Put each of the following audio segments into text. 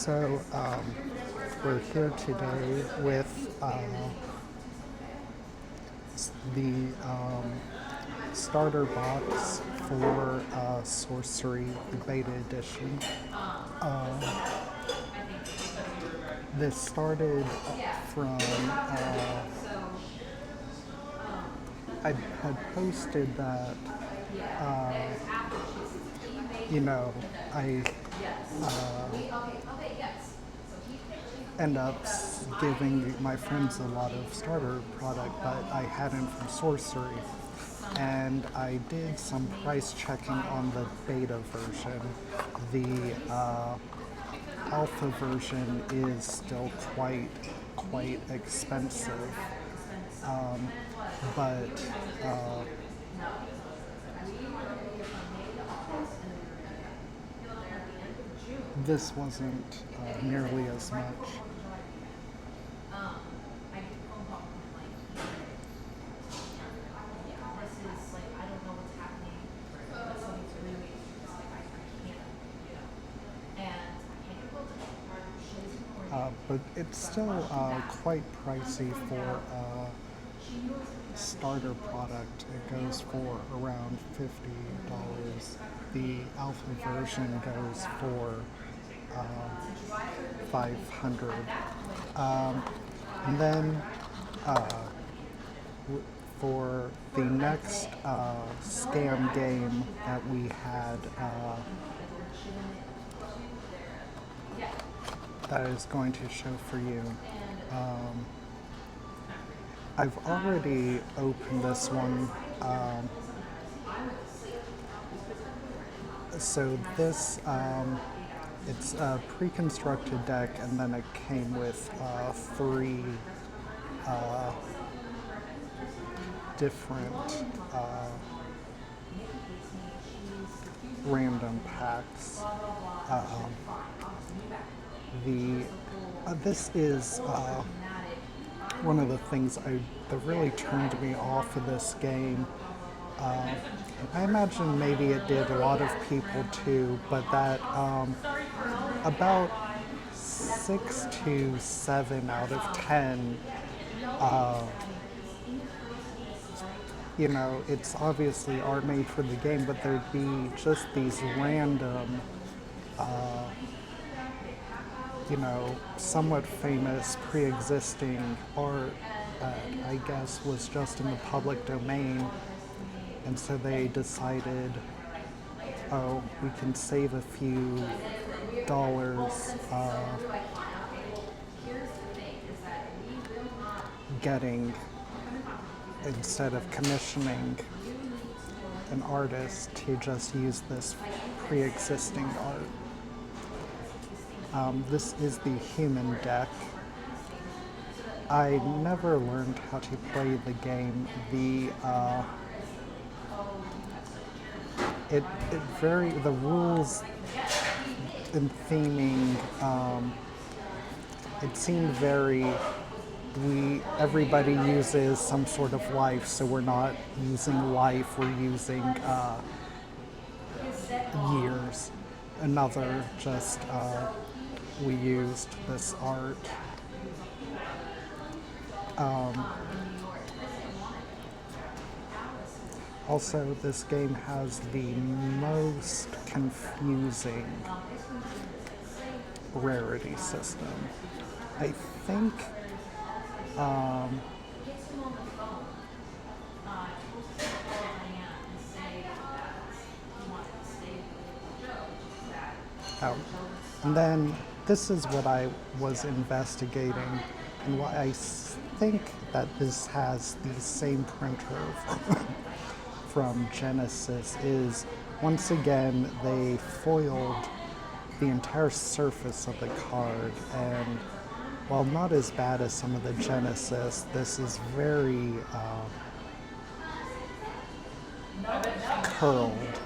We're here today with the starter box for Sorcery, the beta edition. This started from, I had posted that, you know, I end up giving my friends a lot of starter product, but I hadn't from Sorcery. And I did some price checking on the beta version. The alpha version is still quite expensive, but this wasn't nearly as much. But it's still quite pricey for starter product. It goes for around $50. The alpha version goes for 500. And then for the next scam game that we had, that is going to show for you. I've already opened this one. So this, it's a pre-constructed deck, and then it came with three different random packs. This is one of the things that really turned me off of this game. I imagine maybe it did a lot of people too, but that about 6 to 7 out of 10, it's obviously art made for the game, but there'd be just these random somewhat famous pre-existing art that I guess was just in the public domain. And so they decided, oh, we can save a few dollars instead of commissioning an artist to just use this pre-existing art. This is the human deck. I never learned how to play the game. The rules and theming, it seemed very, everybody uses some sort of life, so we're not using life, we're using years. Another just, we used this art. Also, this game has the most confusing rarity system. I think and then this is what I was investigating, and why I think that this has the same printer from Genesis is, once again, they foiled the entire surface of the card, and while not as bad as some of the Genesis, this is very curled.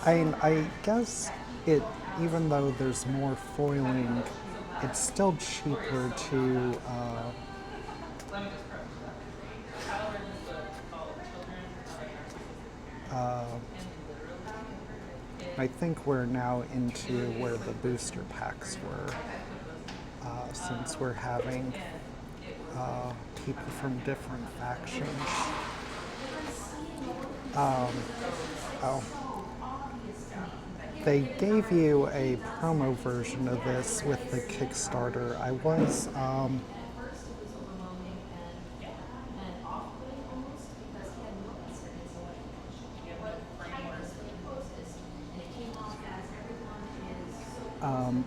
I guess even though there's more foiling, it's still cheaper to I think we're now into where the booster packs were, since we're having people from different factions. Oh, they gave you a promo version of this with the Kickstarter. I was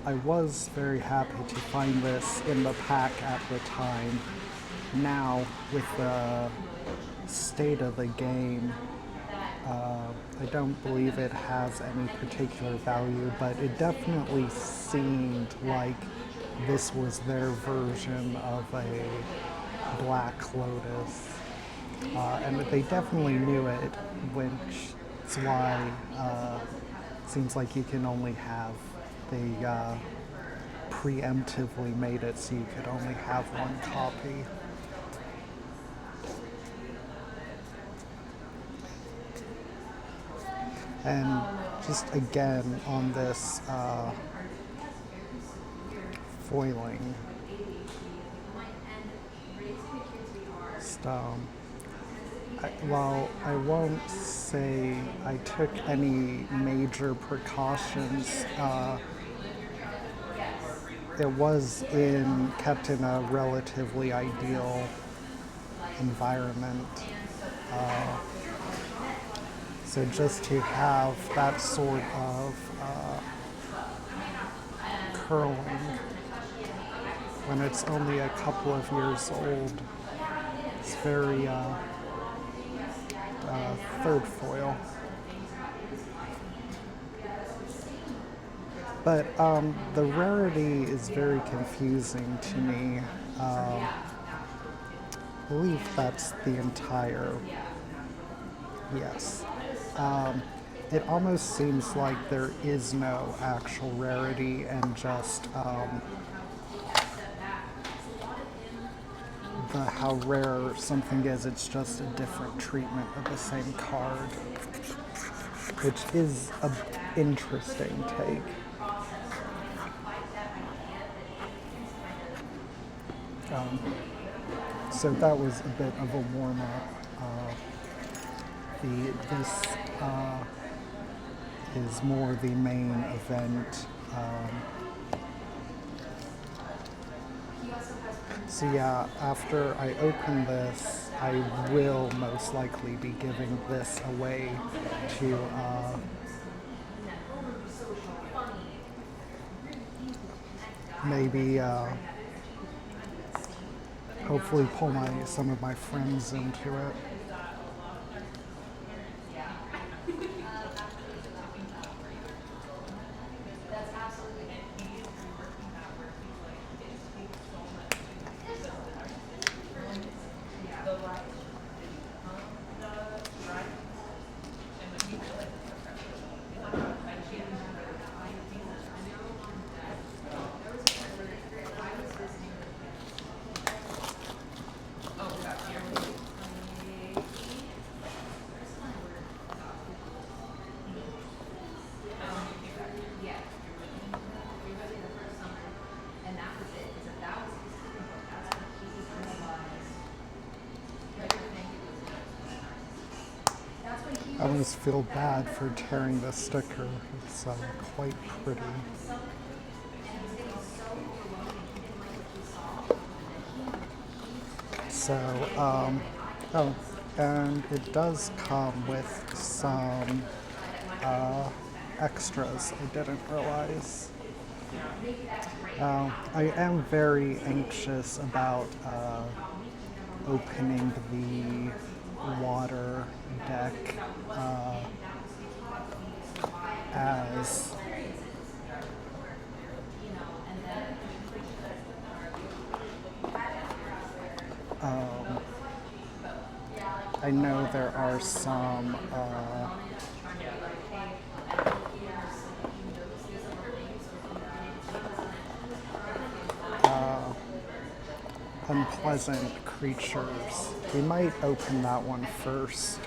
I was very happy to find this in the pack at the time. Now, with the state of the game, I don't believe it has any particular value, but it definitely seemed like this was their version of a Black Lotus. And they definitely knew it, which is why it seems like you can only have, they preemptively made it so you could only have one copy. And just again on this foiling stuff, while I won't say I took any major precautions, it was kept in a relatively ideal environment. So just to have that sort of curling when it's only a couple of years old, it's very third foil. But the rarity is very confusing to me. I believe that's the entire, yes. It almost seems like there is no actual rarity and just how rare something is, it's just a different treatment of the same card, which is an interesting take. So that was a bit of a warm-up. This is more the main event. So yeah, after I open this, I will most likely be giving this away to maybe hopefully pull some of my friends into it. I almost feel bad for tearing the sticker. It's quite pretty. So, oh, and it does come with some extras I didn't realize. I am very anxious about opening the water deck as I know there are some unpleasant creatures. We might open that one first.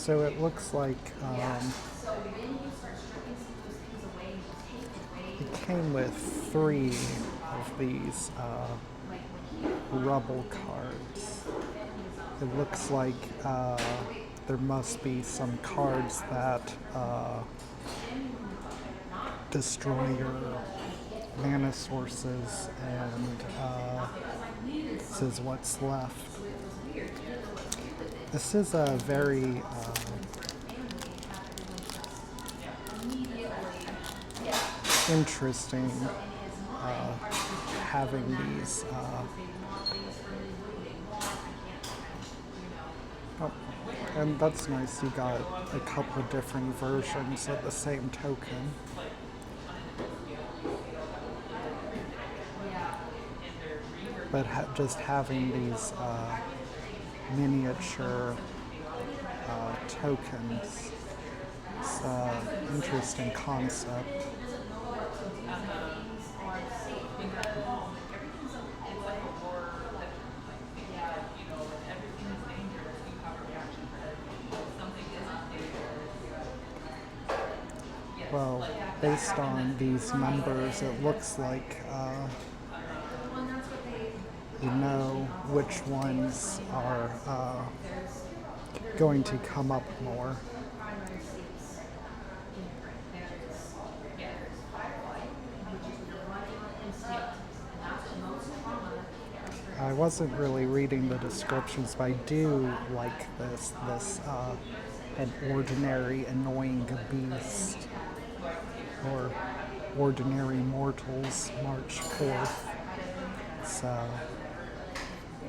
So it looks like it came with 3 of these rubble cards. It looks like there must be some cards that destroy your mana sources, and this is what's left. This is a very interesting having these. Oh, and that's nice. You got a couple different versions of the same token. But just having these miniature tokens, it's an interesting concept. Well, based on these numbers, it looks like you know which ones are going to come up more. I wasn't really reading the descriptions, but I do like this an ordinary annoying beast, or ordinary mortals March 4th. It's a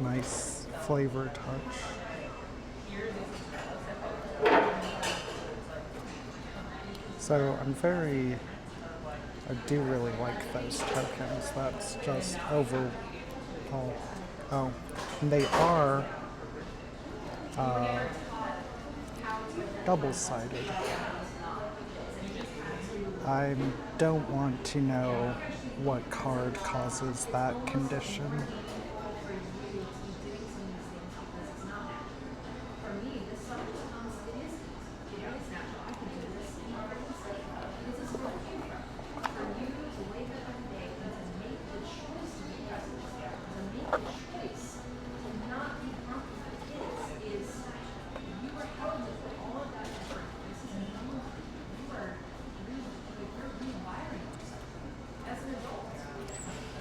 nice flavor touch. So I do really like those tokens. That's just over. Oh, and they are double-sided. I don't want to know what card causes that condition.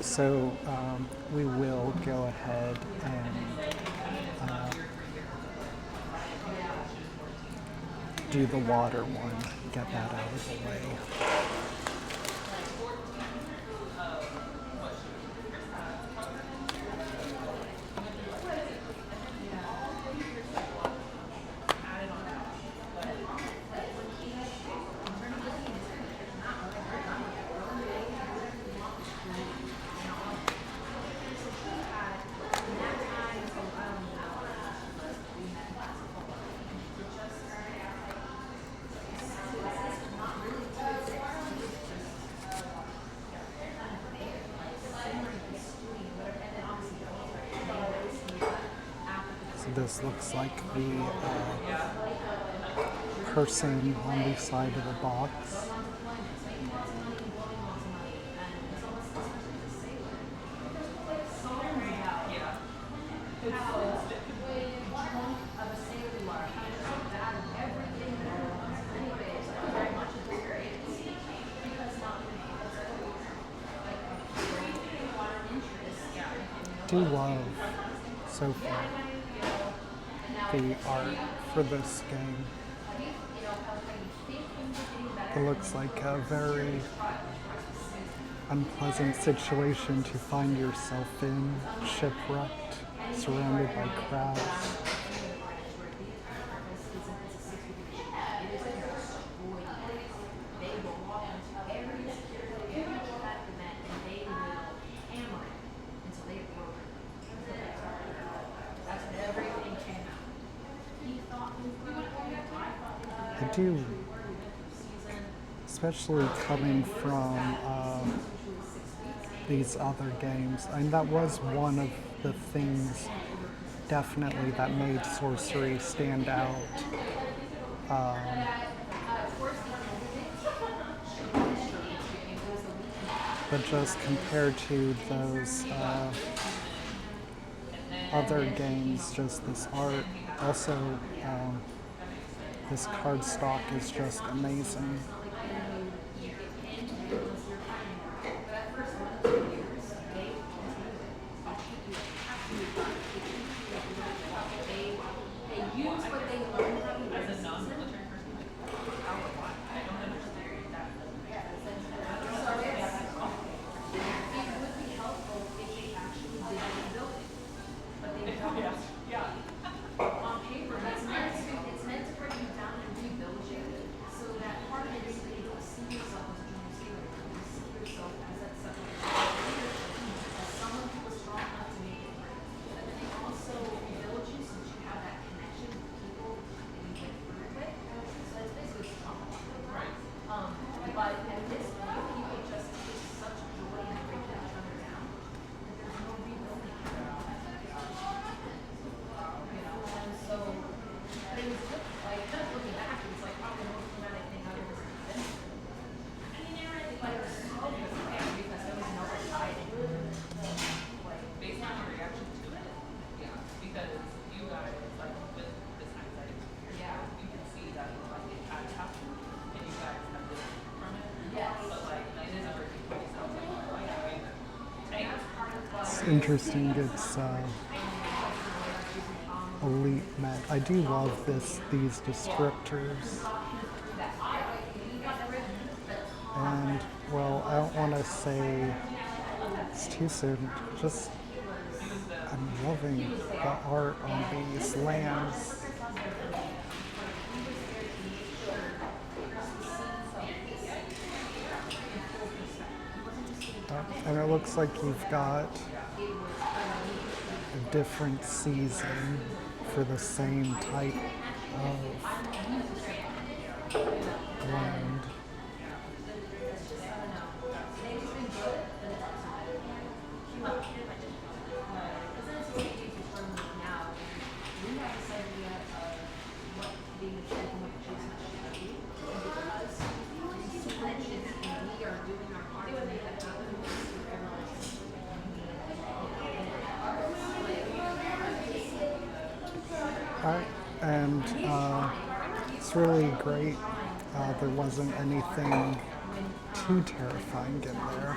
So we will go ahead and do the water one, get that out of the way. This looks like the person on the side of the box. Do love so far the art for this game. It looks like a very unpleasant situation to find yourself in, shipwrecked, surrounded by crowds. I do, especially coming from these other games. And that was one of the things definitely that made Sorcery stand out. but just compared to those other games, just this art. Also, this cardstock is just amazing. It's interesting. It's elite met. I do love these descriptors. And well, I don't want to say it's too soon. Just I'm loving the art on these lands. And it looks like you've got a different season for the same type of land. And it's really great. There wasn't anything too terrifying in there.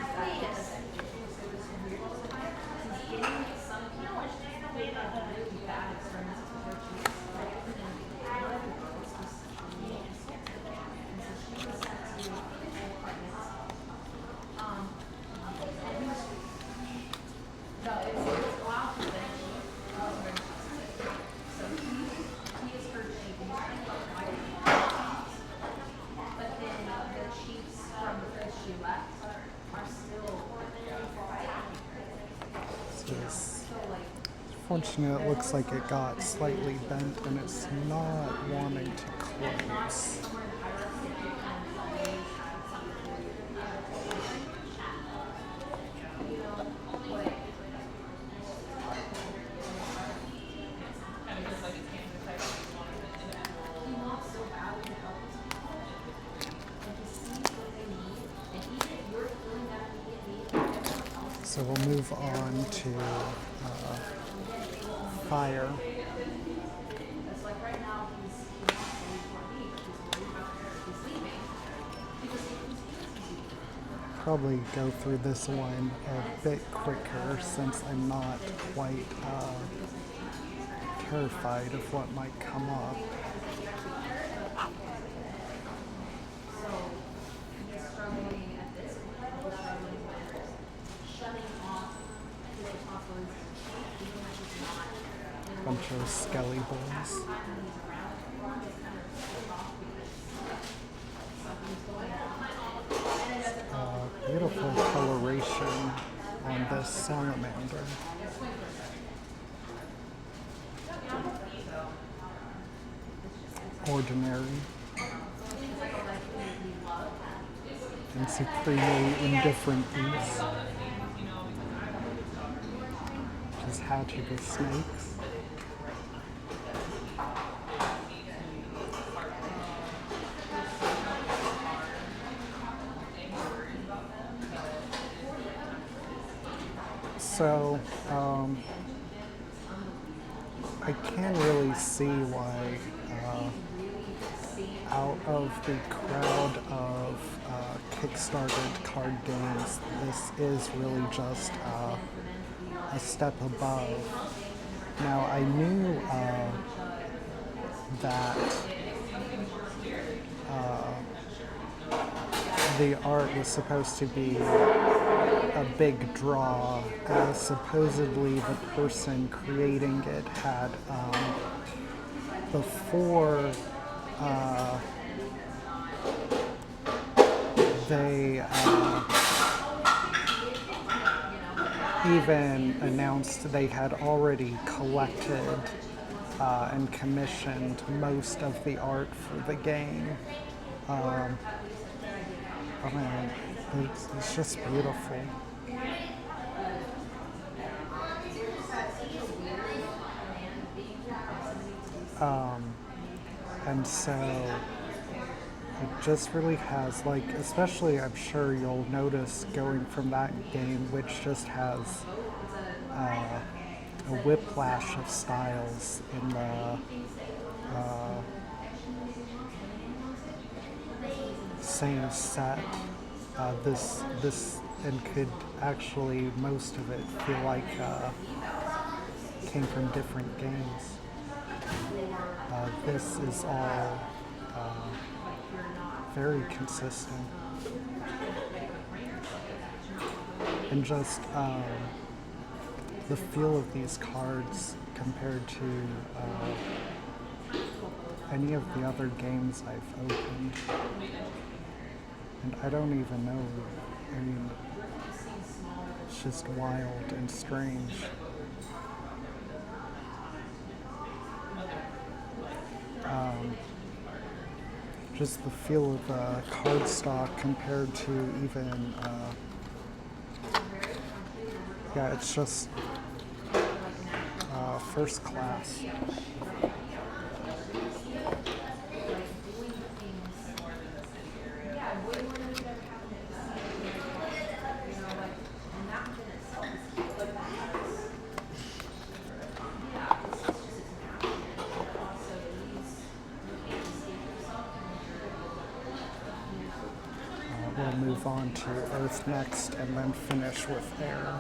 Unfortunately, it looks like it got slightly bent and it's not wanting to close. So we'll move on to fire. Probably go through this one a bit quicker since I'm not quite terrified of what might come up. Bunch of skelly balls. Beautiful coloration on this salamander. Ordinary. And supremely indifferent piece. Just hatching with snakes. So I can really see why out of the crowd of Kickstarted card games, this is really just a step above. Now, I knew that the art was supposed to be a big draw, as supposedly the person creating it had before they even announced they had already collected and commissioned most of the art for the game. Oh man, it's just beautiful. And so it just really has, like, especially I'm sure you'll notice going from that game, which just has a whiplash of styles in the same set. This and could actually, most of it, feel like came from different games. This is all very consistent. And just the feel of these cards compared to any of the other games I've opened. And I don't even know, I mean, it's just wild and strange. Just the feel of cardstock compared to even, yeah, it's just first class. We'll move on to Earth next and then finish with Air.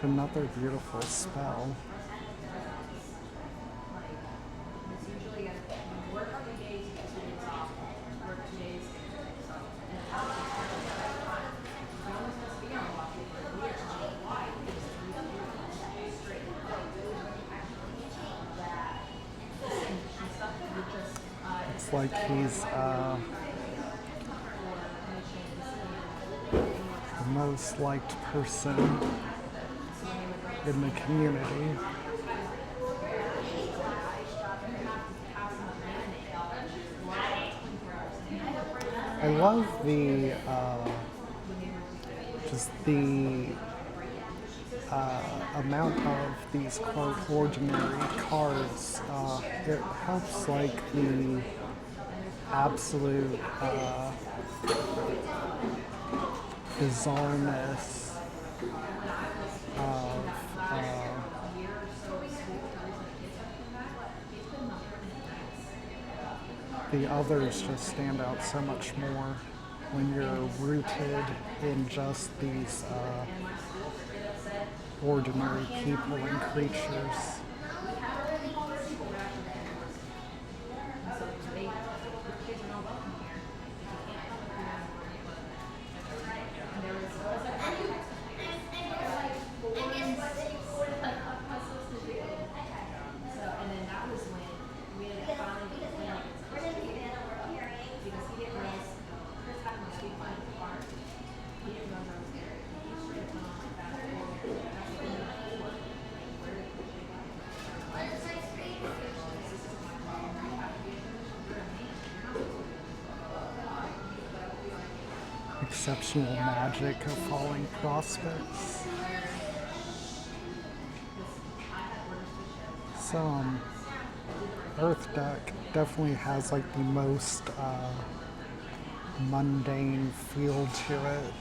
Another beautiful spell. It's like he's the most liked person in the community. I love the just the amount of these quote ordinary cards. It helps like the absolute bizarreness of the others just stand out so much more. when you're rooted in just these ordinary people and creatures. Exceptional magic of falling prospects. Some Earth deck definitely has like the most mundane feel to it.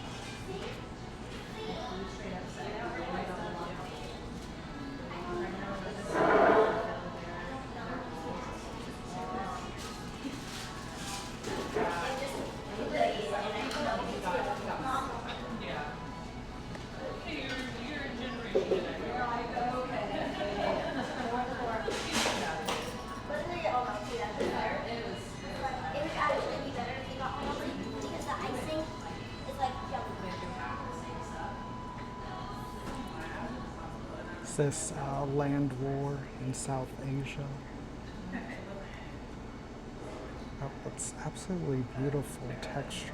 This land war in South Asia. Oh, it's absolutely beautiful texture.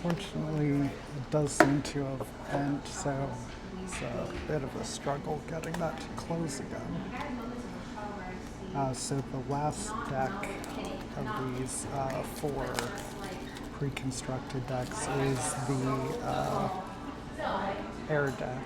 Fortunately, it does seem to have bent, so it's a bit of a struggle getting that to close again. So the last deck of these four pre-constructed decks is the air deck.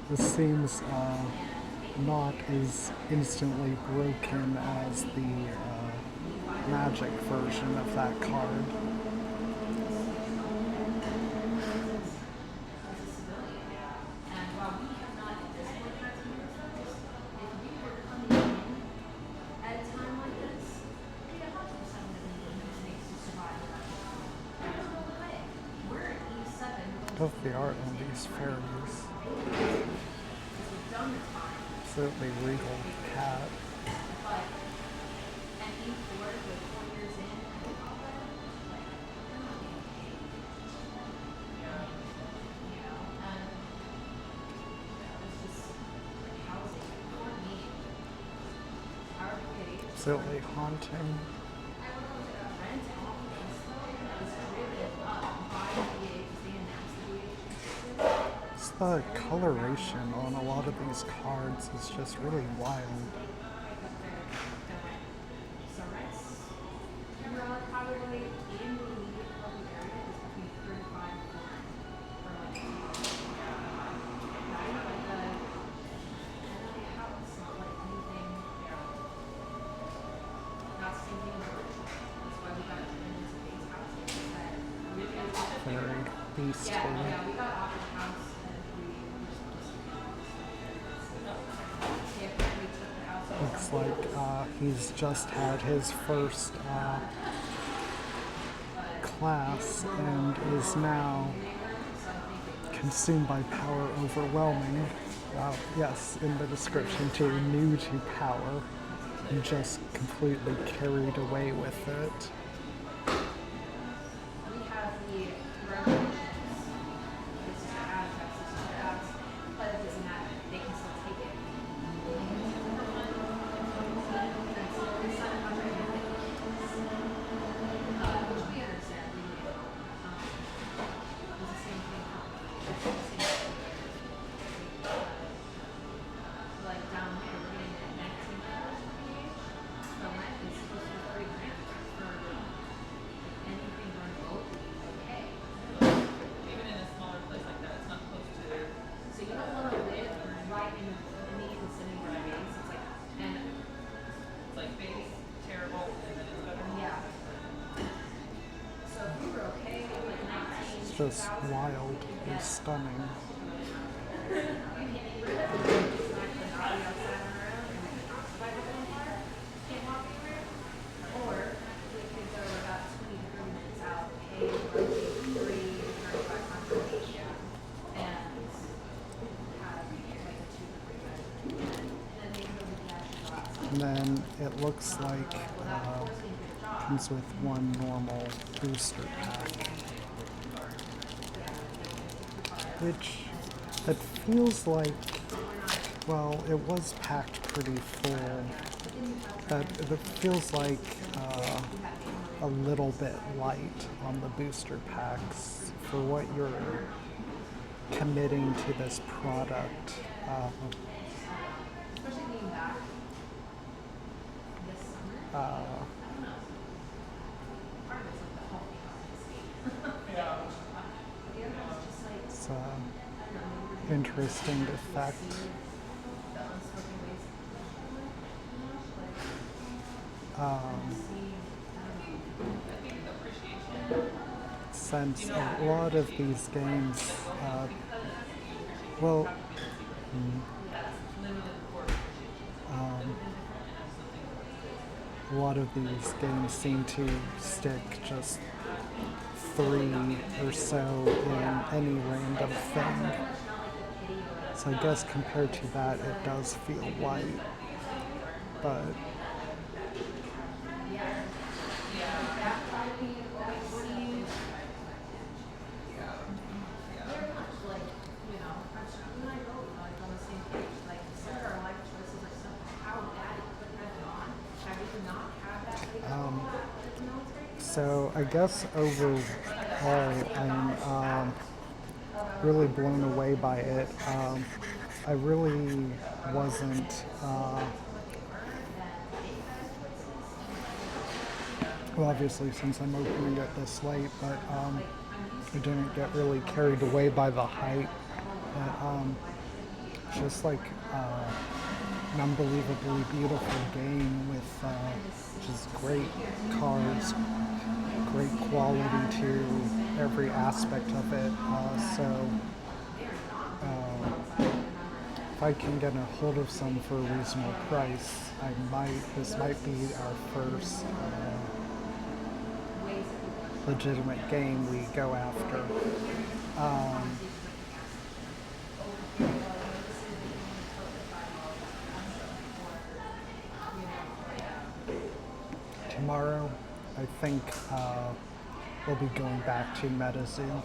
This seems not as instantly broken as the magic version of that card. I love the art on these fairies. Absolutely regal cat. Absolutely haunting. The coloration on a lot of these cards is just really wild. least he looks like he's just had his first class and is now consumed by power overwhelming. Yes, in the description too, new to power, and just completely carried away with it. Just wildly stunning. And then it looks like comes with one normal booster pack, which it feels like, well, it was packed pretty full, but it feels like a little bit light on the booster packs for what you're committing to this product. It's interesting effect. Since a lot of these games, well, a lot of these games seem to stick just 3 or so in any random thing. So I guess compared to that, it does feel light, but so I guess overall, I'm really blown away by it. I really wasn't, well, obviously since I'm opening it this late, but I didn't get really carried away by the hype. But just like an unbelievably beautiful game with just great cards, great quality to every aspect of it. If I can get a hold of some for a reasonable price, this might be our first legitimate game we go after. Tomorrow, I think we'll be going back to MetaZoo.